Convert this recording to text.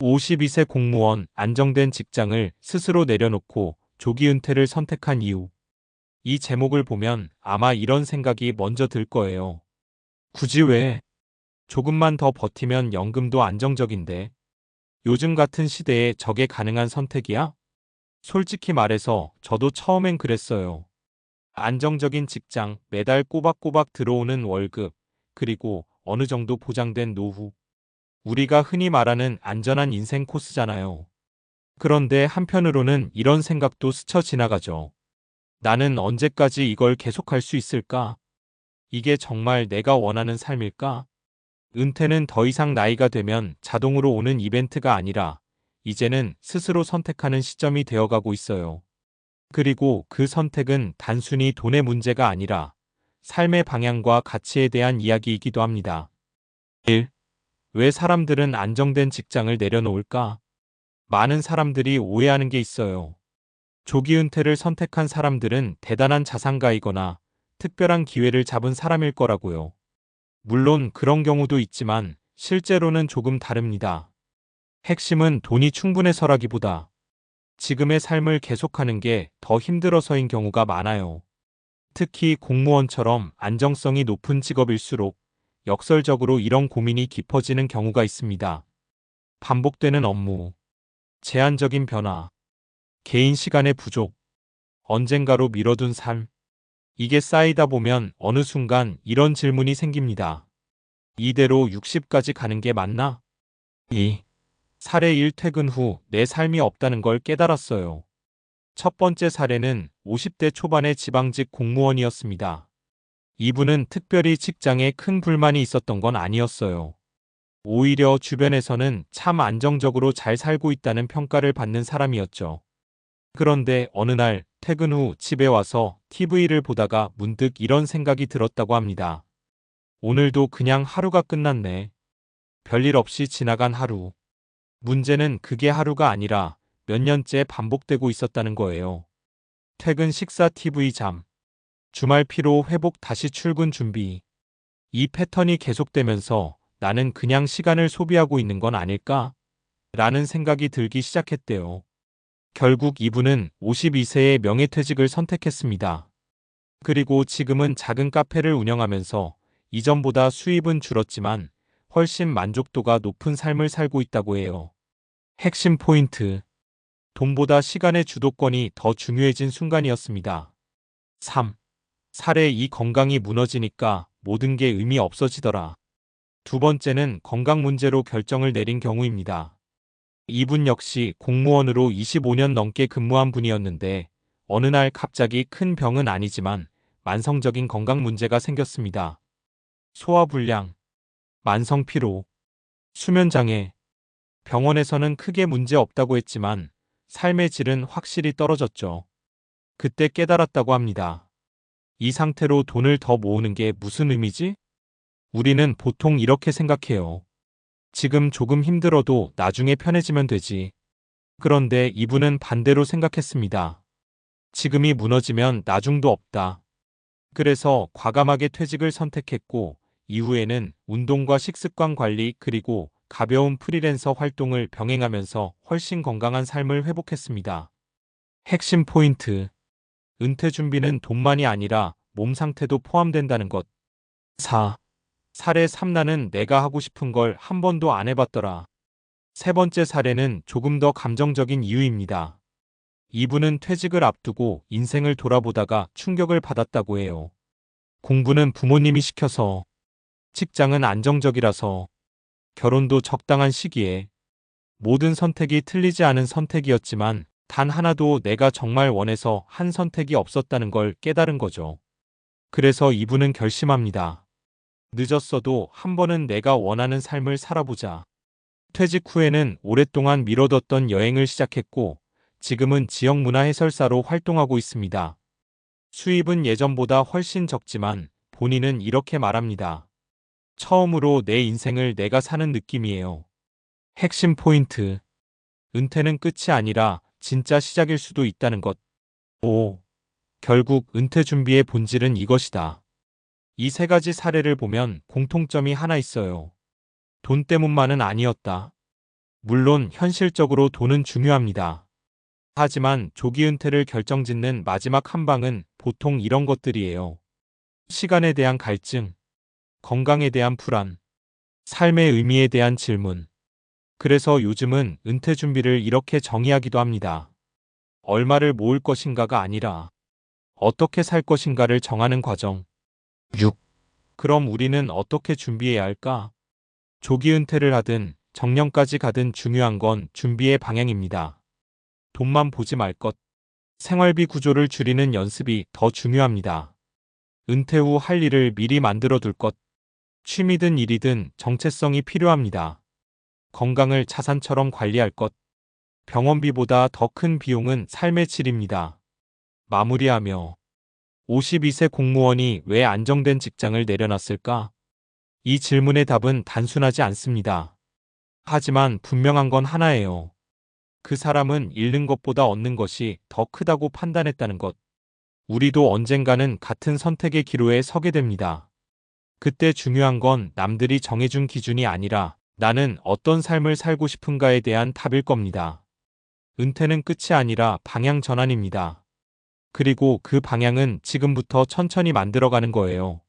52세 공무원 안정된 직장을 스스로 내려놓고 조기 은퇴를 선택한 이유. 이 제목을 보면 아마 이런 생각이 먼저 들 거예요. 굳이 왜? 조금만 더 버티면 연금도 안정적인데. 요즘 같은 시대에 저게 가능한 선택이야? 솔직히 말해서 저도 처음엔 그랬어요. 안정적인 직장, 매달 꼬박꼬박 들어오는 월급, 그리고 어느 정도 보장된 노후. 우리가 흔히 말하는 안전한 인생 코스잖아요. 그런데 한편으로는 이런 생각도 스쳐 지나가죠. 나는 언제까지 이걸 계속할 수 있을까? 이게 정말 내가 원하는 삶일까? 은퇴는 더 이상 나이가 되면 자동으로 오는 이벤트가 아니라 이제는 스스로 선택하는 시점이 되어가고 있어요. 그리고 그 선택은 단순히 돈의 문제가 아니라 삶의 방향과 가치에 대한 이야기이기도 합니다. 1. 왜 사람들은 안정된 직장을 내려놓을까? 많은 사람들이 오해하는 게 있어요. 조기 은퇴를 선택한 사람들은 대단한 자산가이거나 특별한 기회를 잡은 사람일 거라고요. 물론 그런 경우도 있지만 실제로는 조금 다릅니다. 핵심은 돈이 충분해서라기보다 지금의 삶을 계속하는 게 더 힘들어서인 경우가 많아요. 특히 공무원처럼 안정성이 높은 직업일수록 역설적으로 이런 고민이 깊어지는 경우가 있습니다. 반복되는 업무, 제한적인 변화, 개인 시간의 부족, 언젠가로 미뤄둔 삶. 이게 쌓이다 보면 어느 순간 이런 질문이 생깁니다. 이대로 60까지 가는 게 맞나? 2. 사례 1. 퇴근 후 내 삶이 없다는 걸 깨달았어요. 첫 번째 사례는 50대 초반의 지방직 공무원이었습니다. 이분은 특별히 직장에 큰 불만이 있었던 건 아니었어요. 오히려 주변에서는 참 안정적으로 잘 살고 있다는 평가를 받는 사람이었죠. 그런데 어느 날 퇴근 후 집에 와서 TV를 보다가 문득 이런 생각이 들었다고 합니다. 오늘도 그냥 하루가 끝났네. 별일 없이 지나간 하루. 문제는 그게 하루가 아니라 몇 년째 반복되고 있었다는 거예요. 퇴근 식사 TV 잠. 주말 피로 회복 다시 출근 준비. 이 패턴이 계속되면서 나는 그냥 시간을 소비하고 있는 건 아닐까? 라는 생각이 들기 시작했대요. 결국 이분은 52세의 명예퇴직을 선택했습니다. 그리고 지금은 작은 카페를 운영하면서 이전보다 수입은 줄었지만 훨씬 만족도가 높은 삶을 살고 있다고 해요. 핵심 포인트. 돈보다 시간의 주도권이 더 중요해진 순간이었습니다. 3. 사례 2. 건강이 무너지니까 모든 게 의미 없어지더라. 두 번째는 건강 문제로 결정을 내린 경우입니다. 이분 역시 공무원으로 25년 넘게 근무한 분이었는데 어느 날 갑자기 큰 병은 아니지만 만성적인 건강 문제가 생겼습니다. 소화불량, 만성 피로, 수면장애. 병원에서는 크게 문제 없다고 했지만 삶의 질은 확실히 떨어졌죠. 그때 깨달았다고 합니다. 이 상태로 돈을 더 모으는 게 무슨 의미지? 우리는 보통 이렇게 생각해요. 지금 조금 힘들어도 나중에 편해지면 되지. 그런데 이분은 반대로 생각했습니다. 지금이 무너지면 나중도 없다. 그래서 과감하게 퇴직을 선택했고 이후에는 운동과 식습관 관리 그리고 가벼운 프리랜서 활동을 병행하면서 훨씬 건강한 삶을 회복했습니다. 핵심 포인트. 은퇴 준비는 돈만이 아니라 몸 상태도 포함된다는 것. 4. 사례 3. 나는 내가 하고 싶은 걸 한 번도 안 해봤더라. 세 번째 사례는 조금 더 감정적인 이유입니다. 이분은 퇴직을 앞두고 인생을 돌아보다가 충격을 받았다고 해요. 공부는 부모님이 시켜서, 직장은 안정적이라서, 결혼도 적당한 시기에. 모든 선택이 틀리지 않은 선택이었지만 단 하나도 내가 정말 원해서 한 선택이 없었다는 걸 깨달은 거죠. 그래서 이분은 결심합니다. 늦었어도 한 번은 내가 원하는 삶을 살아보자. 퇴직 후에는 오랫동안 미뤄뒀던 여행을 시작했고 지금은 지역 문화 해설사로 활동하고 있습니다. 수입은 예전보다 훨씬 적지만 본인은 이렇게 말합니다. 처음으로 내 인생을 내가 사는 느낌이에요. 핵심 포인트. 은퇴는 끝이 아니라 진짜 시작일 수도 있다는 것. 5. 결국 은퇴 준비의 본질은 이것이다. 이 세 가지 사례를 보면 공통점이 하나 있어요. 돈 때문만은 아니었다. 물론 현실적으로 돈은 중요합니다. 하지만 조기 은퇴를 결정짓는 마지막 한 방은 보통 이런 것들이에요. 시간에 대한 갈증, 건강에 대한 불안, 삶의 의미에 대한 질문. 그래서 요즘은 은퇴 준비를 이렇게 정의하기도 합니다. 얼마를 모을 것인가가 아니라 어떻게 살 것인가를 정하는 과정. 6. 그럼 우리는 어떻게 준비해야 할까? 조기 은퇴를 하든 정년까지 가든 중요한 건 준비의 방향입니다. 돈만 보지 말 것. 생활비 구조를 줄이는 연습이 더 중요합니다. 은퇴 후 할 일을 미리 만들어 둘 것. 취미든 일이든 정체성이 필요합니다. 건강을 자산처럼 관리할 것. 병원비보다 더 큰 비용은 삶의 질입니다. 마무리하며 52세 공무원이 왜 안정된 직장을 내려놨을까? 이 질문의 답은 단순하지 않습니다. 하지만 분명한 건 하나예요. 그 사람은 잃는 것보다 얻는 것이 더 크다고 판단했다는 것. 우리도 언젠가는 같은 선택의 기로에 서게 됩니다. 그때 중요한 건 남들이 정해준 기준이 아니라 나는 어떤 삶을 살고 싶은가에 대한 답일 겁니다. 은퇴는 끝이 아니라 방향 전환입니다. 그리고 그 방향은 지금부터 천천히 만들어가는 거예요.